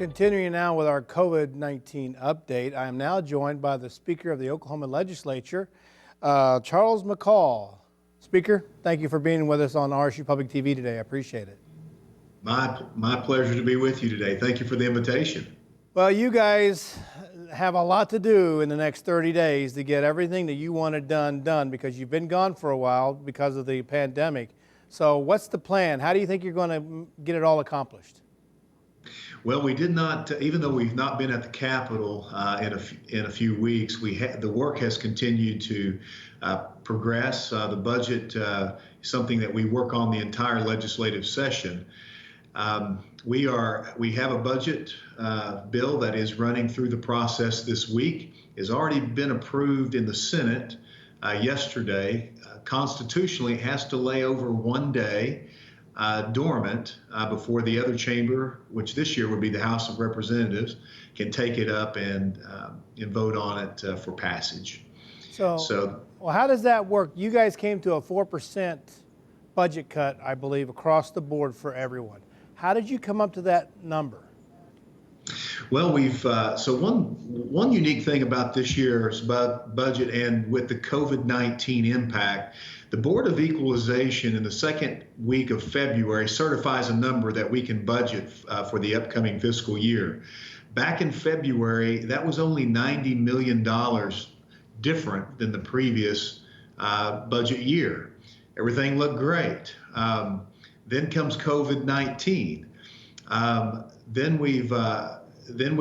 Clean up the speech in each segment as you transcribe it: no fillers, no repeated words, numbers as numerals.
Continuing now with our COVID-19 update, I am now joined by the Speaker of the Oklahoma Legislature, Charles McCall. Speaker, thank you for being with us on RSU Public TV today. I appreciate it. My pleasure to be with you today. Thank you for the invitation. Well, you guys have a lot to do in the next 30 days to get everything that you wanted done because you've been gone for a while because of the pandemic. So what's the plan? How do you think you're going to get it all accomplished? Well, we did not, even though we've not been at the Capitol in a few weeks, the work has continued to progress. The budget is something that we work on the entire legislative session. We have a budget bill that is running through the process this week. It's already been approved in the Senate yesterday. Constitutionally, it has to lay over 1 day dormant before the other chamber, which this year would be the House of Representatives, can take it up and vote on it for passage. So, well, how does that work? You guys came to a 4% budget cut, I believe, across the board for everyone. How did you come up to that number? Well, so one unique thing about this year's budget and with the COVID-19 impact, the Board of Equalization in the second week of February certifies a number that we can budget for the upcoming fiscal year. Back in February, that was only $90 million different than the previous budget year. Everything looked great. Then comes COVID-19. Then we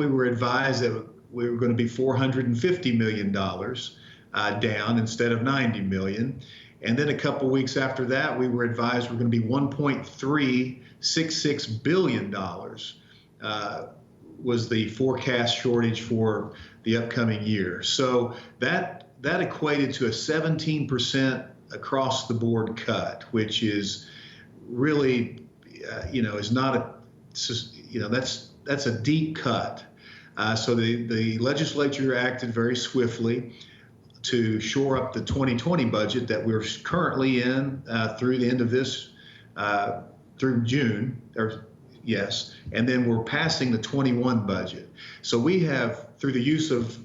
were advised that we were going to be $450 million down instead of $90 million. And then a couple weeks after that, we were advised we're going to be $1.366 billion was the forecast shortage for the upcoming year. So that equated to a 17% across the board cut, which is really, is not a, that's a deep cut. So the legislature acted very swiftly to shore up the 2020 budget that we're currently in through the end of this, through June, and then we're passing the 21 budget. So we have, through the use of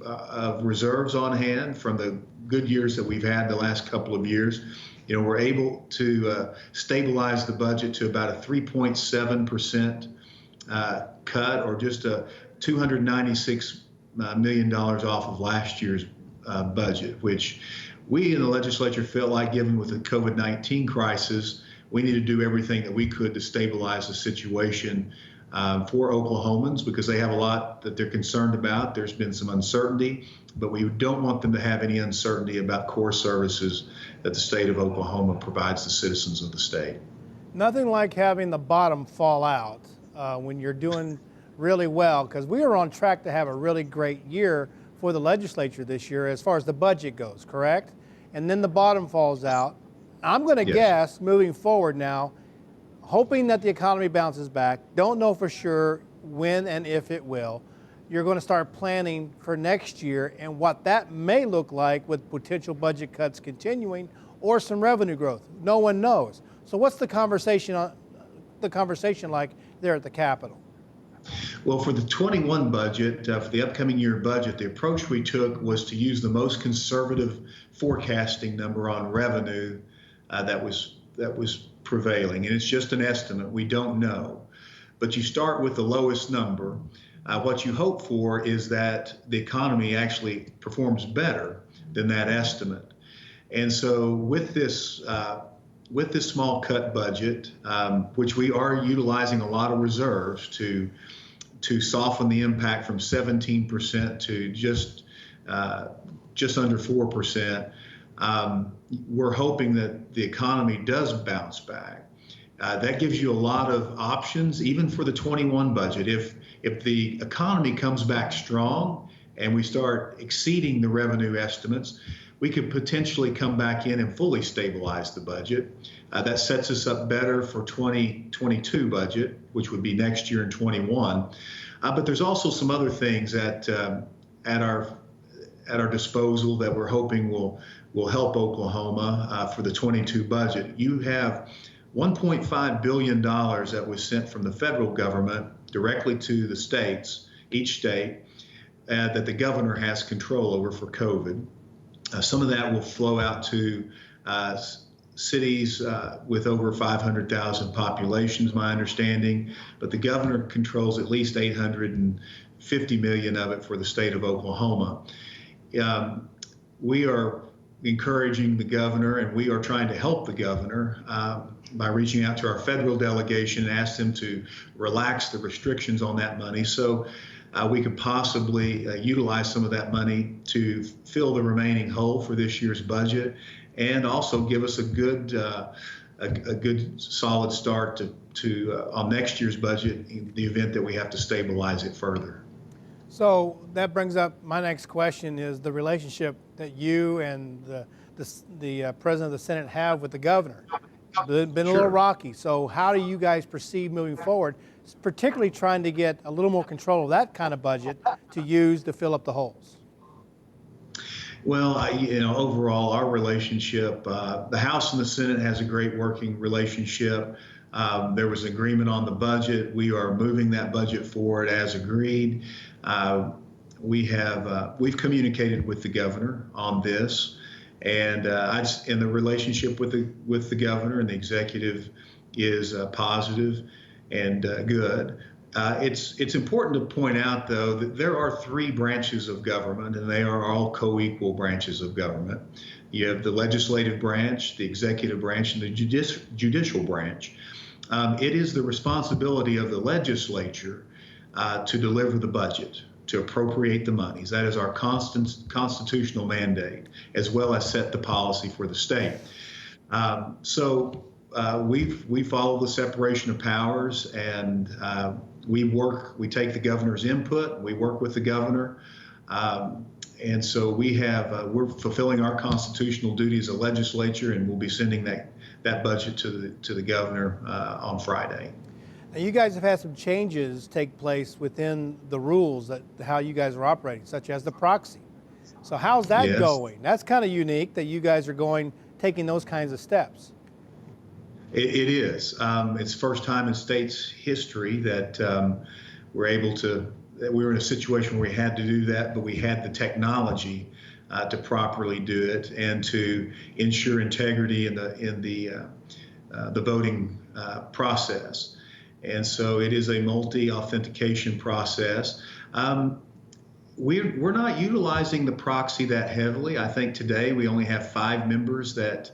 reserves on hand from the good years that we've had the last couple of years, we're able to stabilize the budget to about a 3.7% cut, or just a $296 million off of last year's budget, which we in the legislature felt like, given with the COVID-19 crisis, we need to do everything that we could to stabilize the situation for Oklahomans, because they have a lot that they're concerned about. There's been some uncertainty, but we don't want them to have any uncertainty about core services that the state of Oklahoma provides the citizens of the state. Nothing like having the bottom fall out when you're doing really well, because we are on track to have a really great year for the legislature this year as far as the budget goes, correct? And then the bottom falls out. I'm going to guess, moving forward now, hoping that the economy bounces back, don't know for sure when and if it will, you're going to start planning for next year and what that may look like with potential budget cuts continuing or some revenue growth. No one knows. So what's the conversation like there at the Capitol? Well, for the 21 budget, for the upcoming year budget, the approach we took was to use the most conservative forecasting number on revenue that was prevailing. And it's just an estimate. We don't know. But you start with the lowest number. What you hope for is that the economy actually performs better than that estimate. And so with this small cut budget, which we are utilizing a lot of reserves to soften the impact from 17% to just under 4%, we're hoping that the economy does bounce back. That gives you a lot of options, even for the 21 budget. If the economy comes back strong and we start exceeding the revenue estimates, we could potentially come back in and fully stabilize the budget. That sets us up better for 2022 budget, which would be next year in 21. But there's also some other things at our disposal that we're hoping will help Oklahoma for the 22 budget. You have $1.5 billion that was sent from the federal government directly to the states, each state, that the governor has control over for COVID. Some of that will flow out to cities with over 500,000 populations, my understanding, but the governor controls at least 850 million of it for the state of Oklahoma. We are encouraging the governor, and we are trying to help the governor by reaching out to our federal delegation and ask them to relax the restrictions on that money so we could possibly utilize some of that money to fill the remaining hole for this year's budget, and also give us a good solid start to on next year's budget in the event that we have to stabilize it further. So that brings up my next question: is the relationship that you and the president of the Senate have with the governor. Been a little rocky. So how do you guys perceive moving forward, particularly trying to get a little more control of that kind of budget to use to fill up the holes? Well, overall, our relationship, the House and the Senate has a great working relationship. There was agreement on the budget. We are moving that budget forward as agreed. We've communicated with the governor on this, and the relationship with the governor and the executive is positive and good. It's important to point out, though, that there are three branches of government, and they are all co-equal branches of government. You have the legislative branch, the executive branch, and the judicial branch. It is the responsibility of the legislature to deliver the budget, to appropriate the monies. That is our constitutional mandate, as well as set the policy for the state. We follow the separation of powers, and we take the governor's input, we work with the governor, and so we're fulfilling our constitutional duty as a legislature, and we'll be sending that budget to the governor on Friday. Now, you guys have had some changes take place within the rules that how you guys are operating, such as the proxy. So how's that going? That's kind of unique that you guys are taking those kinds of steps. It is. It's the first time in state's history that we were in a situation where we had to do that, but we had the technology to properly do it and to ensure integrity in the voting process. And so it is a multi-authentication process. We're not utilizing the proxy that heavily. I think today we only have 5 members that,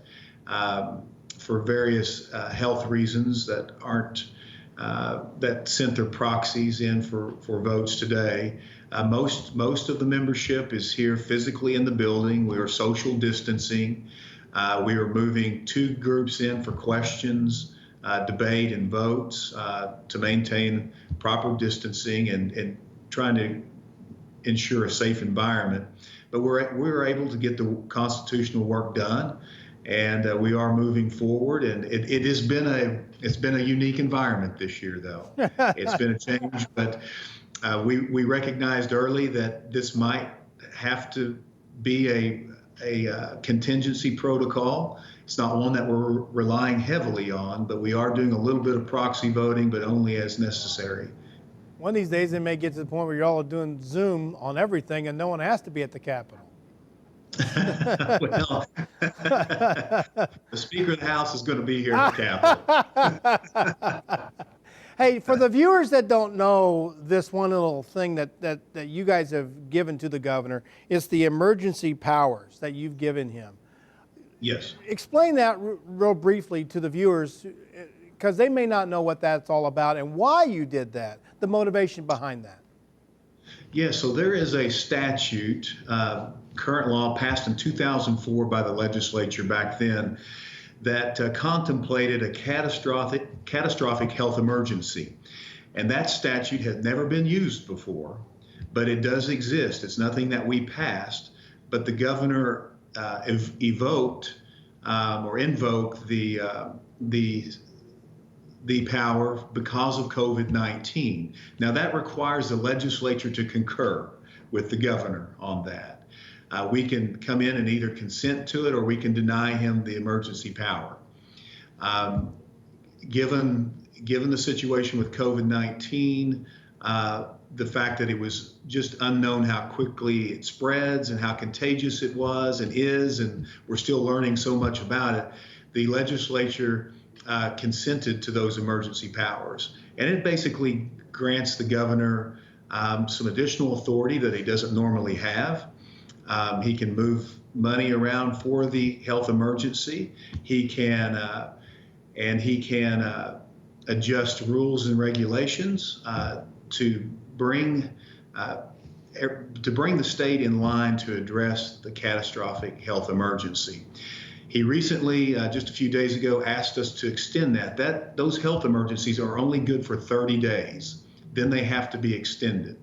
for various health reasons, that aren't that sent their proxies in for votes today. Most of the membership is here physically in the building. We are social distancing. We are moving 2 groups in for questions, debate, and votes to maintain proper distancing and trying to ensure a safe environment. But we're able to get the constitutional work done, and we are moving forward. And it has been a unique environment this year, though. It's been a change, but we recognized early that this might have to be a contingency protocol. It's not one that we're relying heavily on, but we are doing a little bit of proxy voting, but only as necessary. One of these days, it may get to the point where you're all doing Zoom on everything and no one has to be at the Capitol. Well, the Speaker of the House is going to be here at the Capitol. Hey, for the viewers that don't know this one little thing that you guys have given to the governor, it's the emergency powers that you've given him. Yes. Explain that real briefly to the viewers, because they may not know what that's all about and why you did that, the motivation behind that. Yeah, so there is a statute, current law passed in 2004 by the legislature back then, that contemplated a catastrophic health emergency. And that statute has never been used before, but it does exist. It's nothing that we passed, but the governor invoked the power because of COVID-19. Now that requires the legislature to concur with the governor on that. We can come in and either consent to it or we can deny him the emergency power. given the situation with COVID-19, the fact that it was just unknown how quickly it spreads and how contagious it was and is, and we're still learning so much about it, the legislature consented to those emergency powers. And it basically grants the governor some additional authority that he doesn't normally have. He can move money around for the health emergency. He can adjust rules and regulations to bring the state in line to address the catastrophic health emergency. He recently, just a few days ago, asked us to extend that. Those health emergencies are only good for 30 days. Then they have to be extended.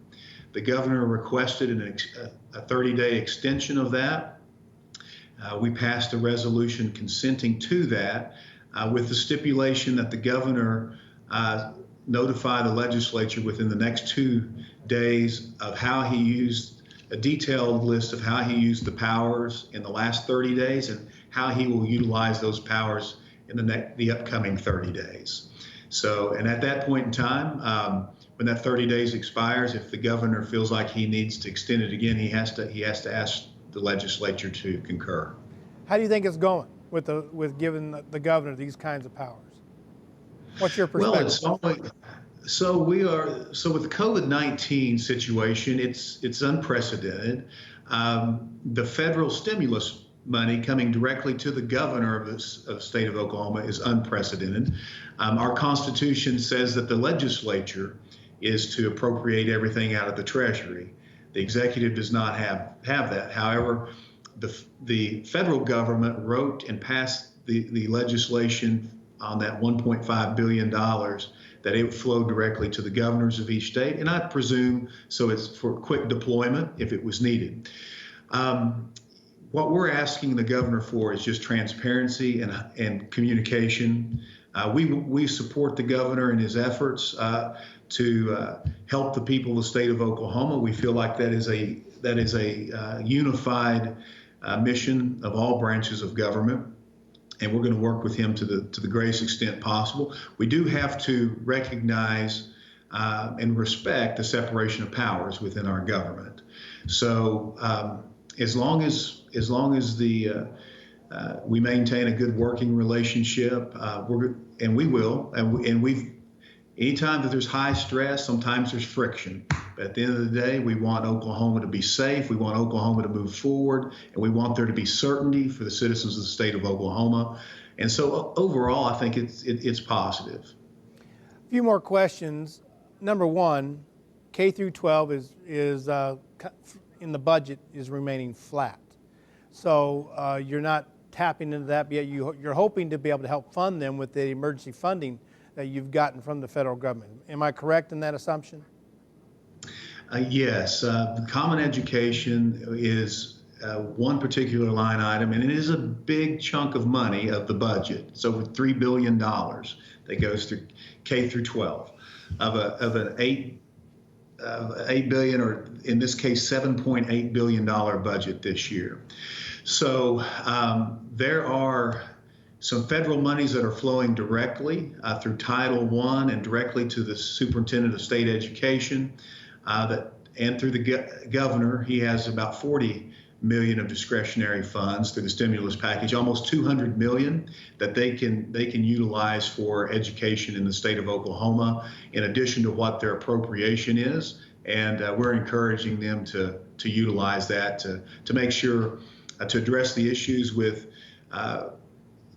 The governor requested a 30-day extension of that. We passed a resolution consenting to that with the stipulation that the governor notify the legislature within the next 2 days of how he used a detailed list of how he used the powers in the last 30 days and how he will utilize those powers in the upcoming 30 days. So, and at that point in time, when that 30 days expires, if the governor feels like he needs to extend it again, he has to ask the legislature to concur. How do you think it's going with giving the governor these kinds of powers? What's your perspective? Well, so with the COVID-19 situation, it's unprecedented. The federal stimulus money coming directly to the governor of the state of Oklahoma is unprecedented. Our Constitution says that the legislature is to appropriate everything out of the Treasury. The executive does not have that. However, the federal government wrote and passed the legislation on that $1.5 billion that it would flow directly to the governors of each state. And I presume so it's for quick deployment if it was needed. What we're asking the governor for is just transparency and communication. We support the governor in his efforts to help the people of the state of Oklahoma. We feel like that is a unified mission of all branches of government, and we're going to work with him to the greatest extent possible. We do have to recognize and respect the separation of powers within our government. So as long as we maintain a good working relationship, we will. Anytime that there's high stress, sometimes there's friction. But at the end of the day, we want Oklahoma to be safe. We want Oklahoma to move forward, and we want there to be certainty for the citizens of the state of Oklahoma. And so overall, I think it's positive. A few more questions. Number one, K through 12 is in the budget is remaining flat. So you're not tapping into that yet. You're hoping to be able to help fund them with the emergency funding that you've gotten from the federal government. Am I correct in that assumption? Yes. Common education is one particular line item, and it is a big chunk of money of the budget. It's over $3 billion that goes through K through 12 of an $8 billion, or in this case, $7.8 billion budget this year. So there are some federal monies that are flowing directly through Title I and directly to the superintendent of state education, and through the governor. He has about $40 million of discretionary funds through the stimulus package, almost $200 million that they can utilize for education in the state of Oklahoma, in addition to what their appropriation is. And we're encouraging them to utilize that to make sure to address the issues with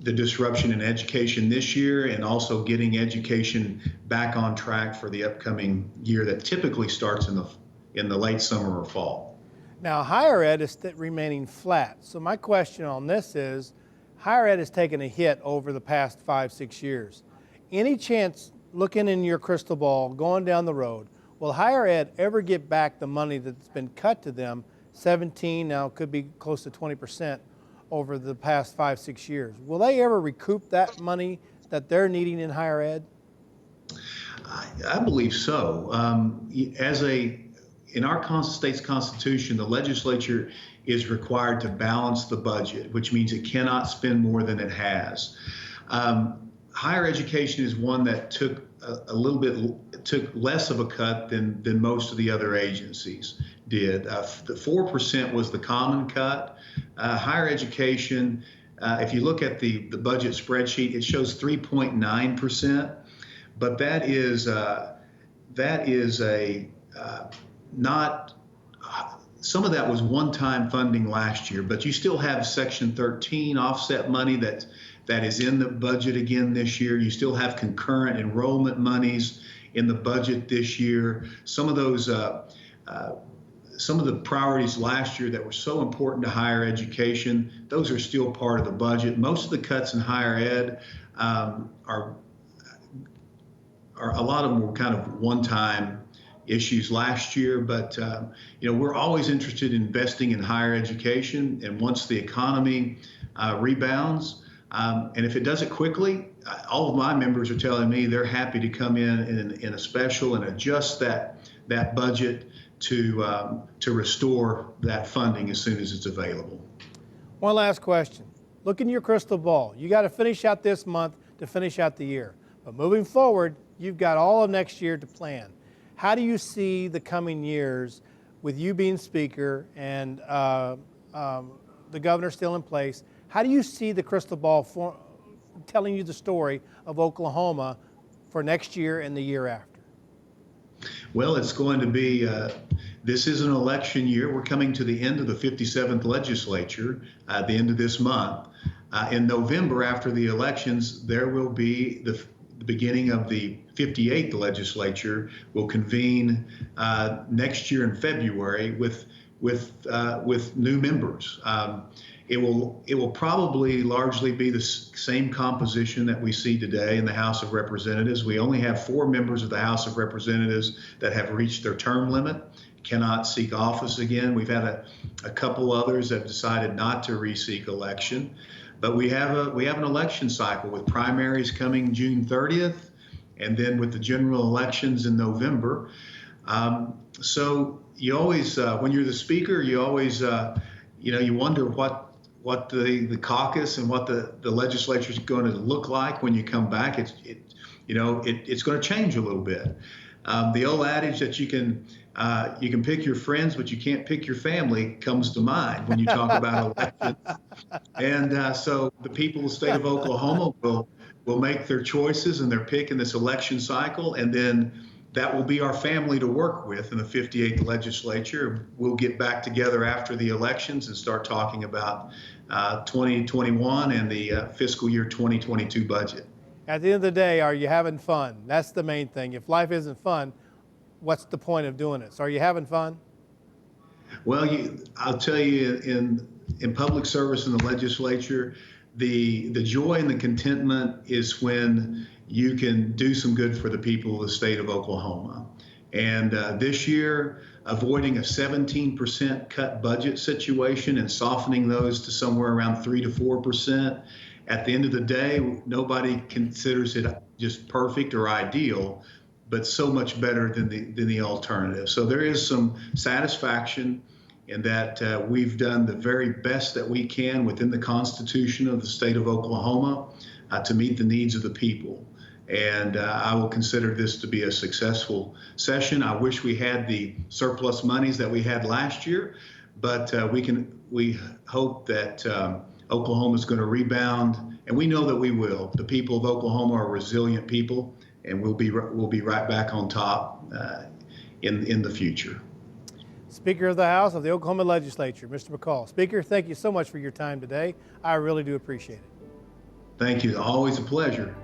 the disruption in education this year, and also getting education back on track for the upcoming year that typically starts in the late summer or fall. Now, higher ed is remaining flat. So my question on this is, higher ed has taken a hit over the past 5-6 years. Any chance, looking in your crystal ball, going down the road, will higher ed ever get back the money that's been cut to them, 17, now could be close to 20%, over the past 5-6 years? Will they ever recoup that money that they're needing in higher ed? I believe so. In our state's constitution, the legislature is required to balance the budget, which means it cannot spend more than it has. higher education is one that took took less of a cut than most of the other agencies did. The 4% was the common cut. Higher education, if you look at the budget spreadsheet, it shows 3.9%, but that is not. Some of that was one-time funding last year, but you still have Section 13 offset money that is in the budget again this year. You still have concurrent enrollment monies in the budget this year. Some of those, some of the priorities last year that were so important to higher education, those are still part of the budget. Most of the cuts in higher ed are a lot of them were kind of one-time issues last year, but we're always interested in investing in higher education, and once the economy rebounds, and if it does it quickly, all of my members are telling me they're happy to come in a special and adjust that budget to restore that funding as soon as it's available. One last question. Look in your crystal ball. You got to finish out this month to finish out the year, but moving forward, you've got all of next year to plan. How do you see the coming years with you being speaker and the governor still in place? How do you see the crystal ball telling you the story of Oklahoma for next year and the year after? Well, it's going to be, this is an election year. We're coming to the end of the 57th legislature at the end of this month. In November, after the elections, there will be the beginning of the 58th legislature. Will convene next year in February with new members. It will probably largely be the same composition that we see today in the House of Representatives. We only have 4 members of the House of Representatives that have reached their term limit, cannot seek office again. We've had a couple others that have decided not to re-seek election. But we have an election cycle with primaries coming June 30th, and then with the general elections in November. So you always, when you're the speaker, you always, you wonder what the caucus and what the legislature is going to look like when you come back. It's going to change a little bit. The old adage that you can pick your friends, but you can't pick your family comes to mind when you talk about elections. And so the people of the state of Oklahoma will make their choices and their pick in this election cycle, and then that will be our family to work with in the 58th legislature. We'll get back together after the elections and start talking about 2021 and the fiscal year 2022 budget. At the end of the day, are you having fun? That's the main thing. If life isn't fun, what's the point of doing it? So are you having fun? Well, I'll tell you, in public service in the legislature, the joy and the contentment is when you can do some good for the people of the state of Oklahoma. And this year, avoiding a 17% cut budget situation and softening those to somewhere around 3 to 4%. At the end of the day, nobody considers it just perfect or ideal, but so much better than the alternative. So there is some satisfaction in that we've done the very best that we can within the Constitution of the state of Oklahoma to meet the needs of the people. And I will consider this to be a successful session. I wish we had the surplus monies that we had last year, but we hope that Oklahoma is going to rebound, and we know that we will. The people of Oklahoma are resilient people, and we'll be right back on top in the future. Speaker of the House of the Oklahoma Legislature, Mr. McCall. Speaker, thank you so much for your time today. I really do appreciate it. Thank you. Always a pleasure.